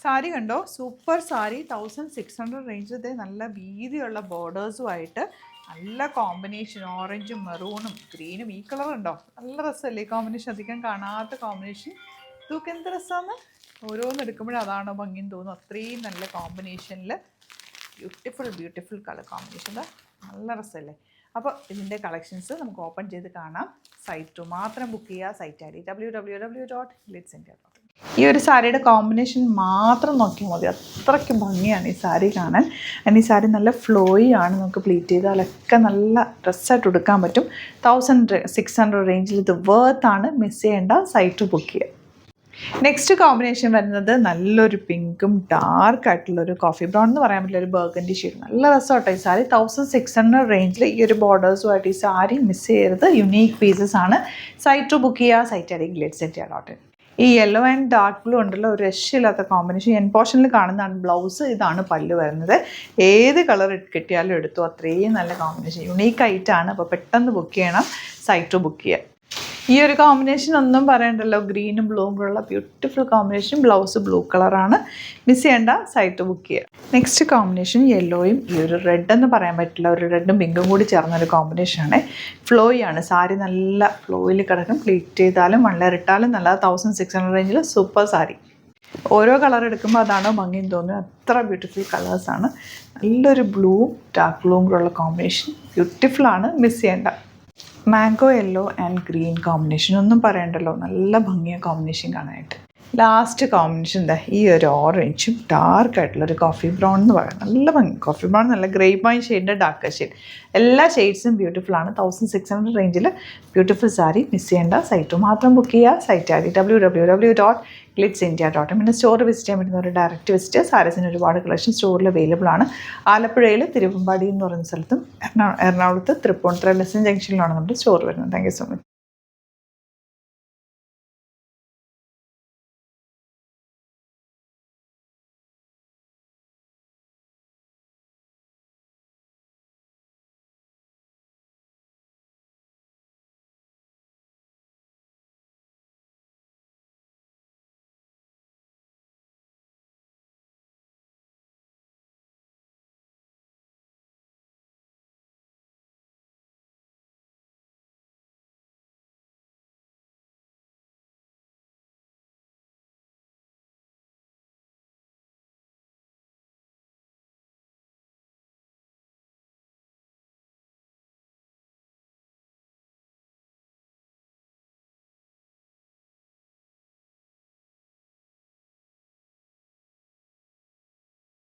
സാരി കണ്ടോ, super sari 1600 range. ഇതേ നല്ല വീതിയുള്ള ബോർഡേഴ്സുമായിട്ട് നല്ല കോമ്പിനേഷൻ, ഓറഞ്ചും മെറൂണും ഗ്രീനും. ഈ കളർ ഉണ്ടോ, നല്ല രസമല്ലേ ഈ കോമ്പിനേഷൻ, അധികം കാണാത്ത കോമ്പിനേഷൻ. ഇതൊക്കെ എന്ത് രസമാണ്, ഓരോന്ന് എടുക്കുമ്പോഴും അതാണോ ഭംഗിന്ന് തോന്നുന്നു. അത്രയും നല്ല കോമ്പിനേഷനിൽ ബ്യൂട്ടിഫുൾ കളർ കോമ്പിനേഷൻ, നല്ല രസമല്ലേ. അപ്പോൾ ഇതിൻ്റെ കളക്ഷൻസ് നമുക്ക് ഓപ്പൺ ചെയ്ത് കാണാം. സൈറ്റ് മാത്രം ബുക്ക് ചെയ്യുക. Site I D www.glitzindia.in. ഈ ഒരു സാരിയുടെ കോമ്പിനേഷൻ മാത്രം നോക്കിയാൽ മതി, അത്രയ്ക്ക് ഭംഗിയാണ് ഈ സാരി കാണാൻ. ആൻഡ് ഈ സാരി നല്ല ഫ്ലോയി ആണ്, നമുക്ക് പ്ലീറ്റ് ചെയ്താലൊക്കെ നല്ല ഡ്രസ്സായിട്ട് എടുക്കാൻ പറ്റും. 1600 റേഞ്ചിൽ ഇത് വേർത്താണ്, മിസ് ചെയ്യേണ്ട. സൈറ്റ് ബുക്ക് ചെയ്യുക. നെക്സ്റ്റ് കോമ്പിനേഷൻ വരുന്നത് നല്ലൊരു പിങ്കും ഡാർക്ക് ആയിട്ടുള്ളൊരു കോഫി ബ്രൗൺ എന്ന് പറയാൻ പറ്റില്ല, ഒരു ബർഗൻഡി ഷെയ്ഡ്. നല്ല രസമാട്ടോ ഈ സാരി. 1600 റേഞ്ചിൽ ഈ ഒരു ബോർഡേഴ്സുമായിട്ട് ഈ സാരി മിസ് ചെയ്യരുത്. യുണീക്ക് പീസസ് ആണ്. സൈറ്റ് ബുക്ക് ചെയ്യുക. Site I D glitzindia.in. ഈ യെല്ലോ ആൻഡ് ഡാർക്ക് ബ്ലൂ ഉണ്ടല്ലോ, ഒരു രക്ഷയില്ലാത്ത കോമ്പിനേഷൻ. എൻ പോർഷനിൽ കാണുന്നതാണ് ബ്ലൗസ്, ഇതാണ് പല്ല് വരുന്നത്. ഏത് കളർ കിട്ടിയാലും എടുത്തു, അത്രയും നല്ല കോമ്പിനേഷൻ, യുണീക്ക് ആയിട്ടാണ്. അപ്പോൾ പെട്ടെന്ന് ബുക്ക് ചെയ്യണം. സൈറ്റ് ബുക്ക് ചെയ്യുക. ഈ ഒരു കോമ്പിനേഷൻ ഒന്നും പറയണ്ടല്ലോ, ഗ്രീനും ബ്ലൂവും കൂടെയുള്ള ബ്യൂട്ടിഫുൾ കോമ്പിനേഷൻ. ബ്ലൗസ് ബ്ലൂ കളറാണ്, മിസ് ചെയ്യേണ്ട. സൈറ്റ് ബുക്ക് ചെയ്യുക. നെക്സ്റ്റ് കോമ്പിനേഷൻ യെല്ലോയും ഈ ഒരു റെഡ് എന്ന് പറയാൻ പറ്റില്ല, ഒരു റെഡും പിങ്കും കൂടി ചേർന്നൊരു കോമ്പിനേഷനാണ്. ഫ്ലോയി ആണ് സാരി, നല്ല ഫ്ലോയിൽ കിടക്കും. പ്ലീറ്റ് ചെയ്താലും വള്ളരിട്ടാലും നല്ല 1600 റേഞ്ചിൽ സൂപ്പർ സാരി. ഓരോ കളർ എടുക്കുമ്പോൾ അതാണോ ഭംഗിന്ന് തോന്നുന്നു, അത്ര ബ്യൂട്ടിഫുൾ കളേഴ്സാണ്. നല്ലൊരു ബ്ലൂവും ഡാർക്ക് ബ്ലൂവും കൂടെയുള്ള കോമ്പിനേഷൻ ബ്യൂട്ടിഫുള്ളാണ്, മിസ് ചെയ്യേണ്ട. Mango yellow and green combination ഒന്നും പറയണ്ടല്ലോ, നല്ല ഭംഗിയാണ് കോമ്പിനേഷൻ കാണാനായിട്ട്. ലാസ്റ്റ് കോമ്പിനേഷൻ എന്താ, ഈ ഒരു ഓറഞ്ചും ഡാർക്ക് ആയിട്ടുള്ളൊരു കോഫി ബ്രൗൺ എന്ന് പറയാം. നല്ല ഭംഗി. കോഫി ബ്രൗൺ നല്ല ഗ്രേപ്പ് വൈൻ ഷെയ്ഡിൻ്റെ ഡാർക്ക് ഷെയ്ഡ്. എല്ലാ ഷെയ്ഡ്സും ബ്യൂട്ടിഫുൾ ആണ്. 1600 റേഞ്ചിൽ ബ്യൂട്ടിഫുൾ സാരി, മിസ് ചെയ്യേണ്ട. സൈറ്റ് മാത്രം ബുക്ക് ചെയ്യുക. Site I D www.glitzindia.in. പിന്നെ സ്റ്റോർ വിസിറ്റ് ചെയ്യാൻ പറ്റുന്ന ഒരു ഡയറക്റ്റ് വിസിറ്റ്. സാരീസിന് ഒരുപാട് കളക്ഷൻ സ്റ്റോറിൽ അവൈലബിൾ ആണ്. ആലപ്പുഴയിൽ തിരുവമ്പാടി എന്ന് പറയുന്ന സ്ഥലത്തും, എറണാകുളത്ത് തൃപ്പൂണിത്തുറ ലെസൺ ജംഗ്ഷനിലാണ് നമ്മുടെ സ്റ്റോർ വരുന്നത്. Thank you so much.